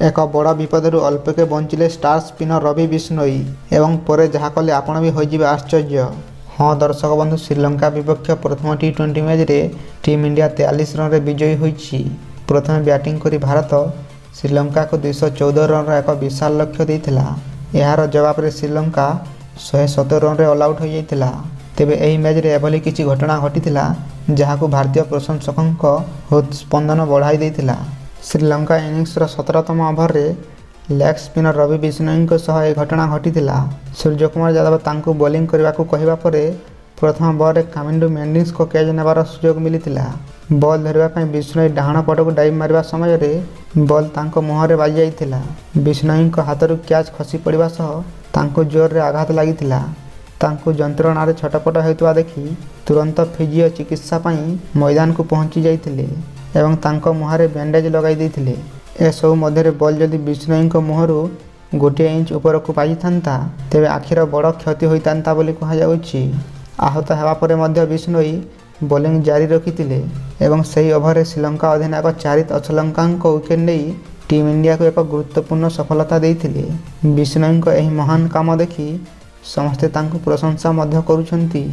ଏକ ବଡ଼ ବିପଦରୁ ଅଳ୍ପକେ ବଞ୍ଚିଲେ ଷ୍ଟାର ସ୍ପିନର ରବି ବିଷ୍ଣୋଇ ଏବଂ ପରେ ଯାହା କଲେ ଆପଣ ବି ହୋଇଯିବେ ଆଶ୍ଚର୍ଯ୍ୟ। ହଁ ଦର୍ଶକ ବନ୍ଧୁ, ଶ୍ରୀଲଙ୍କା ବିପକ୍ଷ ପ୍ରଥମ ଟି20 ମ୍ୟାଚ୍ରେ ଟିମ୍ ଇଣ୍ଡିଆ 43 ରନ୍ରେ ବିଜୟୀ ହୋଇଛି। ପ୍ରଥମେ ବ୍ୟାଟିଂ କରି ଭାରତ ଶ୍ରୀଲଙ୍କାକୁ 214 ରନ୍ର ଏକ ବିଶାଳ ଲକ୍ଷ୍ୟ ଦେଇଥିଲା। ଏହାର ଜବାବରେ ଶ୍ରୀଲଙ୍କା 117 ରନ୍ରେ ଅଲଆଉଟ୍ ହୋଇଯାଇଥିଲା। ତେବେ ଏହି ମ୍ୟାଚ୍ରେ ଏଭଳି କିଛି ଘଟଣା ଘଟିଥିଲା ଯାହାକୁ ଭାରତୀୟ ପ୍ରଶଂସକଙ୍କ ହୃତ୍ସ୍ପନ୍ଦନ ବଢ଼ାଇ ଦେଇଥିଲା। ଶ୍ରୀଲଙ୍କା ଇନିଂସର 17ତମ ଓଭରରେ ଲେଗ୍ ସ୍ପିନର ରବି ବିଷ୍ଣୋଇଙ୍କ ସହ ଏହି ଘଟଣା ଘଟିଥିଲା। ସୂର୍ଯ୍ୟକୁମାର ଯାଦବ ତାଙ୍କୁ ବୋଲିଂ କରିବାକୁ କହିବା ପରେ ପ୍ରଥମ ବଲ୍ରେ କାମିନ୍ସୁ ମେଣ୍ଡିସଙ୍କ କ୍ୟାଚ୍ ନେବାର ସୁଯୋଗ ମିଳିଥିଲା। ବଲ୍ ଧରିବା ପାଇଁ ବିଷ୍ଣୋଇ ଡାହାଣ ପଟକୁ ଡାଇଭ୍ ମାରିବା ସମୟରେ ବଲ୍ ତାଙ୍କ ମୁହଁରେ ବାଜିଯାଇଥିଲା। ବିଷ୍ଣୋଇଙ୍କ ହାତରୁ କ୍ୟାଚ୍ ଖସି ପଡ଼ିବା ସହ ତାଙ୍କୁ ଜୋରରେ ଆଘାତ ଲାଗିଥିଲା। ତାଙ୍କୁ ଯନ୍ତ୍ରଣାରେ ଛଟପଟ ହେଉଥିବା ଦେଖି ତୁରନ୍ତ ଫିଜିଓ ଚିକିତ୍ସା ପାଇଁ ମଇଦାନକୁ ପହଞ୍ଚି ଯାଇଥିଲେ ଏବଂ ତାଙ୍କ ମୁହଁରେ ବ୍ୟାଣ୍ଡେଜ୍ ଲଗାଇ ଦେଇଥିଲେ। ଏସବୁ ମଧ୍ୟରେ ବଲ୍ ଯଦି ବିଷ୍ଣୋଇଙ୍କ ମୁହଁରୁ ଗୋଟିଏ ଇଞ୍ଚ ଉପରକୁ ବାଜିଥାନ୍ତା ତେବେ ଆଖିର ବଡ଼ କ୍ଷତି ହୋଇଥାନ୍ତା ବୋଲି କୁହାଯାଉଛି। ଆହତ ହେବା ପରେ ମଧ୍ୟ ବିଷ୍ଣୋଇ ବୋଲିଂ ଜାରି ରଖିଥିଲେ ଏବଂ ସେହି ଓଭରରେ ଶ୍ରୀଲଙ୍କା ଅଧିନାୟକ ଚାରିତ ଅଛଲଙ୍କାଙ୍କ ୱିକେଟ୍ ନେଇ ଟିମ୍ ଇଣ୍ଡିଆକୁ ଏକ ଗୁରୁତ୍ୱପୂର୍ଣ୍ଣ ସଫଳତା ଦେଇଥିଲେ। ବିଷ୍ଣୋଇଙ୍କ ଏହି ମହାନ କାମ ଦେଖି ସମସ୍ତେ ତାଙ୍କୁ ପ୍ରଶଂସା ମଧ୍ୟ କରୁଛନ୍ତି।